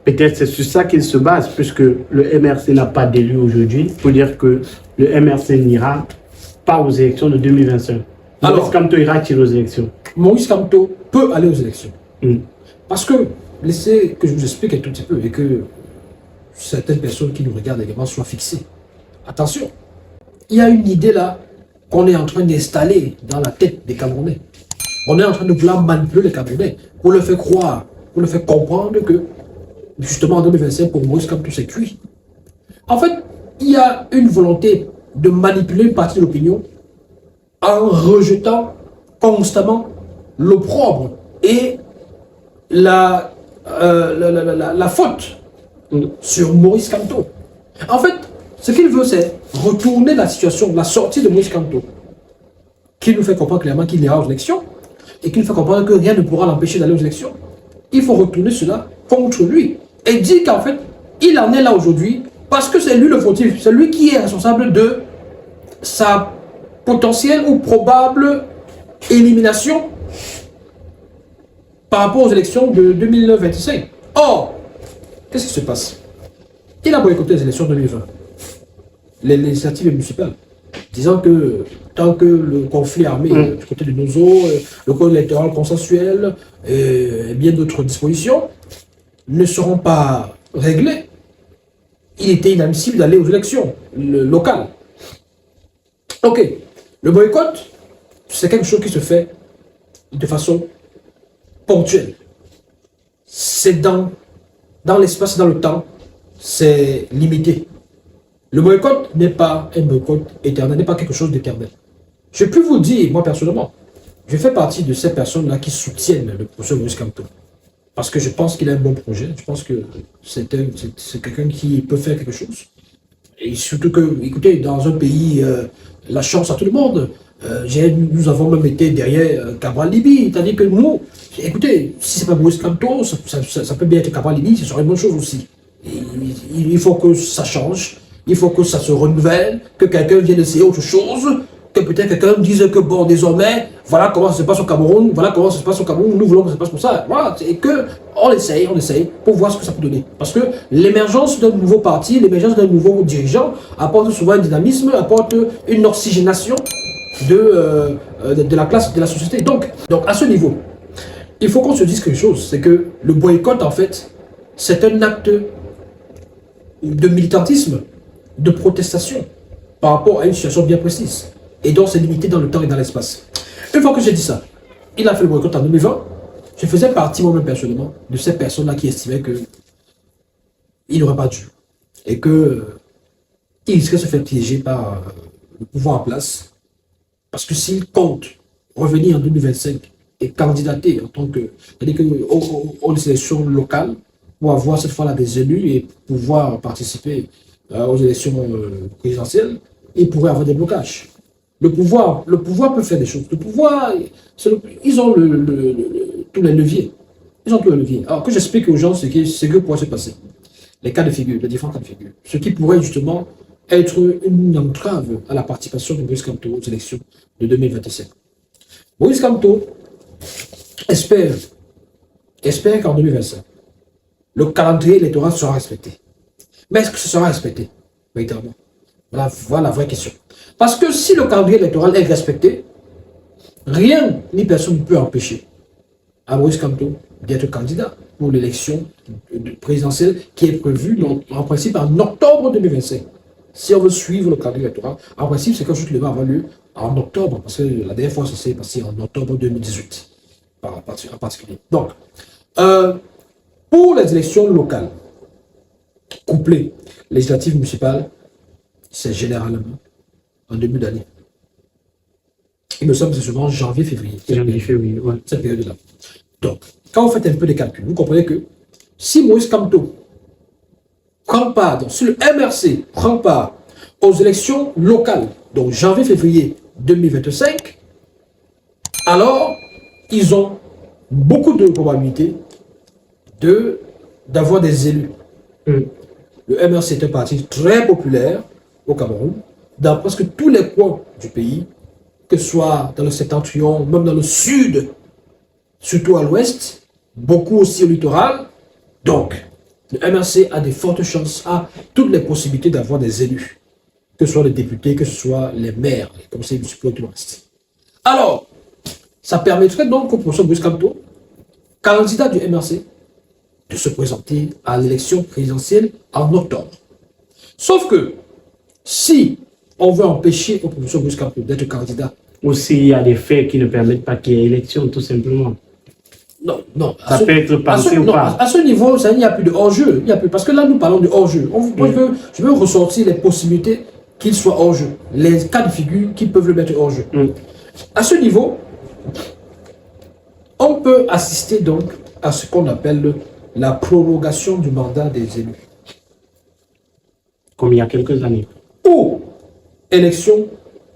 Peut-être c'est sur ça qu'il se base, puisque le MRC n'a pas d'élu aujourd'hui. Il faut dire que le MRC n'ira pas aux élections de 2025. Alors, Maurice Kamto ira-t-il aux élections? Maurice Kamto peut aller aux élections. Parce que, laissez que je vous explique un tout petit peu et que certaines personnes qui nous regardent également soient fixées. Attention, il y a une idée là qu'on est en train d'installer dans la tête des Camerounais. On est en train de vouloir manipuler les Camerounais pour leur faire croire, pour leur faire comprendre que justement en 2025, pour Maurice Kamto, c'est cuit. En fait, il y a une volonté de manipuler une partie de l'opinion en rejetant constamment l'opprobre et la faute sur Maurice Kamto. En fait, ce qu'il veut, c'est retourner la situation, la sortie de Maurice Kamto, qui nous fait comprendre clairement qu'il ira aux élections et qui nous fait comprendre que rien ne pourra l'empêcher d'aller aux élections. Il faut retourner cela contre lui et dire qu'en fait, il en est là aujourd'hui parce que c'est lui le fautif, c'est lui qui est responsable de sa potentielle ou probable élimination par rapport aux élections de 2025. Or, qu'est-ce qui se passe? Il a boycotté les élections de 2020, les législatives et municipales, disant que tant que le conflit armé du côté de Nozo, le code électoral consensuel et bien d'autres dispositions ne seront pas réglées, il était inadmissible d'aller aux élections locales. Ok, le boycott, c'est quelque chose qui se fait de façon ponctuelle. C'est dans l'espace et dans le temps, c'est limité. Le boycott n'est pas un boycott éternel, n'est pas quelque chose d'éternel. Je peux vous dire, moi personnellement, je fais partie de ces personnes-là qui soutiennent le professeur Maurice Kamto. Parce que je pense qu'il a un bon projet, je pense que c'est quelqu'un qui peut faire quelque chose. Et surtout que, écoutez, dans un pays, la chance à tout le monde. Nous avons même été derrière Cabral Libye, c'est-à-dire que nous, écoutez, si c'est pas Maurice Kamto, ça peut bien être Cabral Libye, ce serait une bonne chose aussi. Il faut que ça change, il faut que ça se renouvelle, que quelqu'un vienne essayer autre chose, que peut-être quelqu'un dise que bon, désormais, voilà comment ça se passe au Cameroun, voilà comment ça se passe au Cameroun, nous voulons que ça se passe comme ça. Voilà, et que on essaye pour voir ce que ça peut donner. Parce que l'émergence d'un nouveau parti, l'émergence d'un nouveau dirigeant apporte souvent un dynamisme, apporte une oxygénation de la classe, de la société. Donc à ce niveau, il faut qu'on se dise quelque chose, c'est que le boycott, en fait, c'est un acte de militantisme, de protestation par rapport à une situation bien précise. Et donc, c'est limité dans le temps et dans l'espace. Une fois que j'ai dit ça, il a fait le boycott en 2020. Je faisais partie, moi-même personnellement, de ces personnes-là qui estimaient qu'il n'aurait pas dû. Et qu'il risquait de se faire piéger par le pouvoir en place. Parce que s'il compte revenir en 2025 et candidater en tant que... C'est-à-dire aux élections locales, pour avoir cette fois-là des élus et pouvoir participer aux élections présidentielles, il pourrait avoir des blocages. Le pouvoir peut faire des choses. Le pouvoir, ils ont tous les leviers. Ils ont tous les leviers. Alors que j'explique aux gens ce que pourrait se passer. Les cas de figure, les différents cas de figure. Ce qui pourrait justement être une entrave à la participation de Maurice Kamto aux élections de 2025. Maurice Kamto espère qu'en 2025, le calendrier électoral sera respecté. Mais est-ce que ce sera respecté, véritablement? Voilà la vraie question. Parce que si le calendrier électoral est respecté, rien ni personne ne peut empêcher à Maurice Kamto d'être candidat pour l'élection présidentielle qui est prévue en principe en octobre 2025. Si on veut suivre le calendrier électoral, en principe, c'est quelque chose qui devrait avoir lieu en octobre, parce que la dernière fois, ça s'est passé en octobre 2018, en particulier. Donc, pour les élections locales, couplées, législatives, municipales, c'est généralement en début d'année. Il me semble que c'est souvent janvier-février. Janvier-février, ouais. Cette période-là. Donc, quand vous faites un peu des calculs, vous comprenez que si Maurice Kamto prend part, donc si le MRC prend part aux élections locales, donc janvier-février 2025, alors ils ont beaucoup de probabilités d'avoir des élus. Le MRC est un parti très populaire au Cameroun, dans presque tous les coins du pays, que ce soit dans le septentrion, même dans le sud, surtout à l'ouest, beaucoup aussi au littoral. Donc, le MRC a des fortes chances, a toutes les possibilités d'avoir des élus, que ce soit les députés, que ce soit les maires, les conseils municipaux et tout le reste. Alors, ça permettrait donc au professeur Brice Kamto, candidat du MRC, de se présenter à l'élection présidentielle en octobre. Sauf que, si on veut empêcher au professeur Brice Kamto d'être candidat, ou s'il y a des faits qui ne permettent pas qu'il y ait élection, tout simplement. Non. Ça peut être pensé ou pas. À ce niveau, il n'y a plus de hors-jeu. Parce que là, nous parlons de hors-jeu. Je veux ressortir les possibilités qu'il soit hors-jeu. Les cas de figure qui peuvent le mettre hors-jeu. À ce niveau, on peut assister donc à ce qu'on appelle la prorogation du mandat des élus. Comme il y a quelques années. Ou élection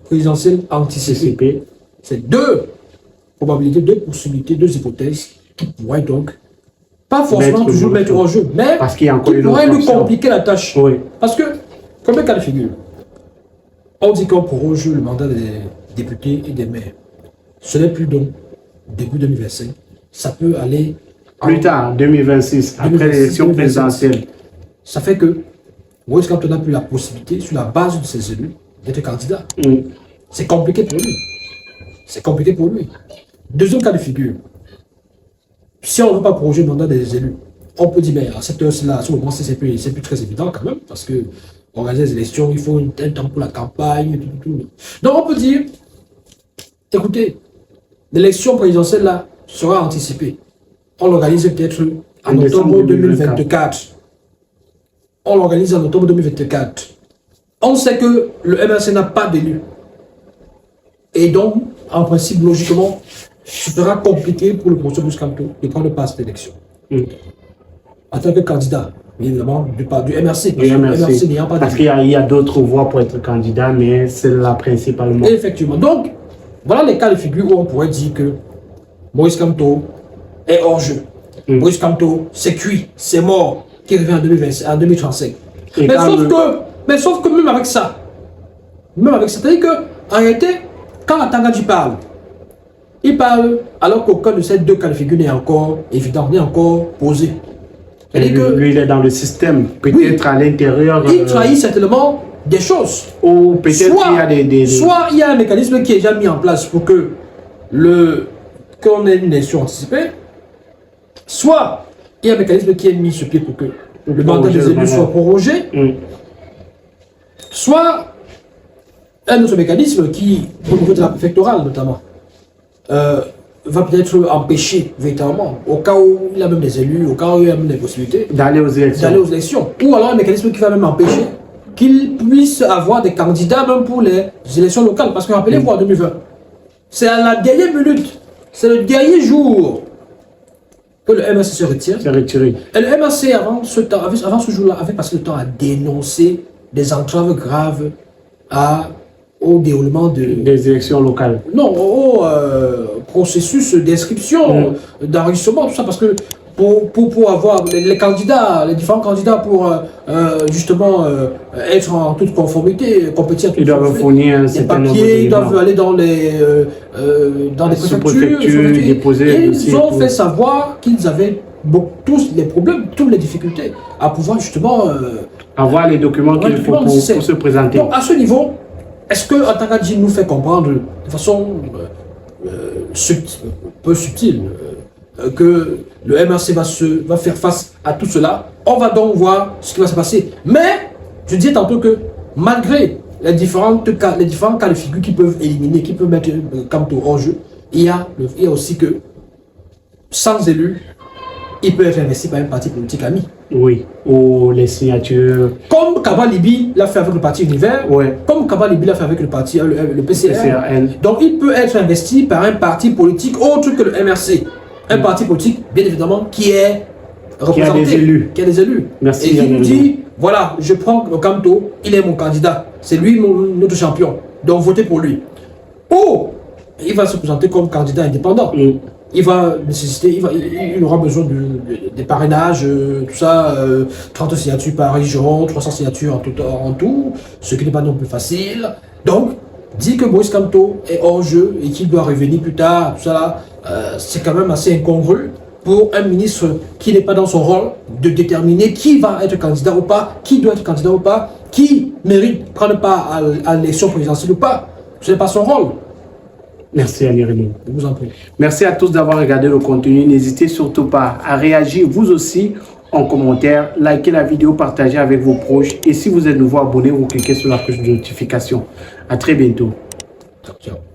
présidentielle anticipée. C'est deux probabilités, deux possibilités, deux hypothèses qui pourraient donc, pas forcément toujours mettre en jeu, mais parce qu'il y a encore qui pourraient nous compliquer la tâche. Oui. Parce que, comme un cas de figure, on dit qu'on proroge le mandat des députés et des maires. Ce n'est plus donc début 2025. Ça peut aller plus tard, 2026, après l'élection présidentielle. Ça fait que Moïse Kamto n'a plus la possibilité, sur la base de ses élus, d'être candidat. C'est compliqué pour lui. C'est compliqué pour lui. Deuxième cas de figure. Si on ne veut pas proroger le mandat des élus, on peut dire, mais à cette heure-ci, à ce moment, c'est plus très évident quand même, parce que organiser les élections, il faut un temps pour la campagne, tout. Donc on peut dire, écoutez, l'élection présidentielle là sera anticipée. On l'organise peut-être en octobre 2024. On l'organise en octobre 2024. On sait que le MRC n'a pas d'élu. Et donc, en principe, logiquement, ce sera compliqué pour le professeur Brice Kamto de prendre part à cette élection. En tant que candidat, évidemment, du MRC. Parce qu'il y a d'autres voies pour être candidat, mais celle-là principalement. Effectivement. Donc, voilà les cas de figure où on pourrait dire que Moïse Kamto est hors jeu. Moïse Kamto, c'est cuit, c'est mort, qui revient en 2035. Mais sauf que même avec ça, c'est-à-dire qu'en réalité, quand Atangadi parle, il parle alors qu'aucun de ces deux cas de figure n'est encore évident, n'est encore posé. Lui, il est dans le système, peut-être à l'intérieur. Il trahit certainement des choses. Ou peut-être qu'il y a des... Soit il y a un mécanisme qui est déjà mis en place pour que qu'on ait une élection anticipée, soit il y a un mécanisme qui est mis sur pied pour que le mandat des élus soit prorogé, soit un autre mécanisme qui, au niveau de la préfectorale notamment, va peut-être empêcher véritablement, au cas où il y a même des élus, au cas où il y a même des possibilités, d'aller aux élections. Ou alors un mécanisme qui va même empêcher qu'il puisse avoir des candidats même pour les élections locales. Parce que rappelez-vous, en 2020, c'est à la dernière minute, c'est le dernier jour que le MRC se retire. C'est retiré. Et le MRC, avant ce jour-là, avait passé le temps à dénoncer des entraves graves au déroulement des élections locales. Non, au processus d'inscription, d'enregistrement, tout ça, parce que pour avoir les candidats, les différents candidats pour justement être en toute conformité, compétir, ils doivent fournir un certain nombre papiers, ils doivent aller dans les préfectures, déposer. Ils ont fait savoir qu'ils avaient tous les problèmes, toutes les difficultés à pouvoir justement avoir les documents qu'il faut pour se présenter. Donc à ce niveau, est-ce que Atangadi nous fait comprendre de façon peu subtile que le MRC va faire face à tout cela? On va donc voir ce qui va se passer. Mais, je disais tantôt que malgré les différents cas de figure qui peuvent éliminer, qui peuvent mettre Kamto hors jeu, il y a aussi que, sans élus, il peut être investi par un parti politique ami. Oui, ou les signatures. Comme Kaba Libi l'a fait avec le parti Univers, comme Kaba Libi l'a fait avec le parti le PCRN. Donc il peut être investi par un parti politique autre que le MRC. Un parti politique, bien évidemment, qui est représenté, qui a des élus. Merci. Et qui nous dit, voilà, je prends Kamto, il est mon candidat, c'est lui notre champion, donc votez pour lui. Ou il va se présenter comme candidat indépendant. Il va nécessiter, il aura besoin des parrainages, tout ça, 30 signatures par région, 300 signatures en tout, ce qui n'est pas non plus facile. Donc, dit que Moïse Kamto est hors jeu et qu'il doit revenir plus tard, tout ça là, c'est quand même assez incongru. pour un ministre qui n'est pas dans son rôle de déterminer qui va être candidat ou pas, qui doit être candidat ou pas, qui mérite de prendre part à l'élection présidentielle ou pas. Ce n'est pas son rôle. Merci Annie Raymond. Je vous en prie. Merci à tous d'avoir regardé le contenu. N'hésitez surtout pas à réagir vous aussi en commentaire, likez la vidéo, partagez avec vos proches et si vous êtes nouveau, abonnez-vous, cliquez sur la cloche de notification. À très bientôt. Ciao, ciao.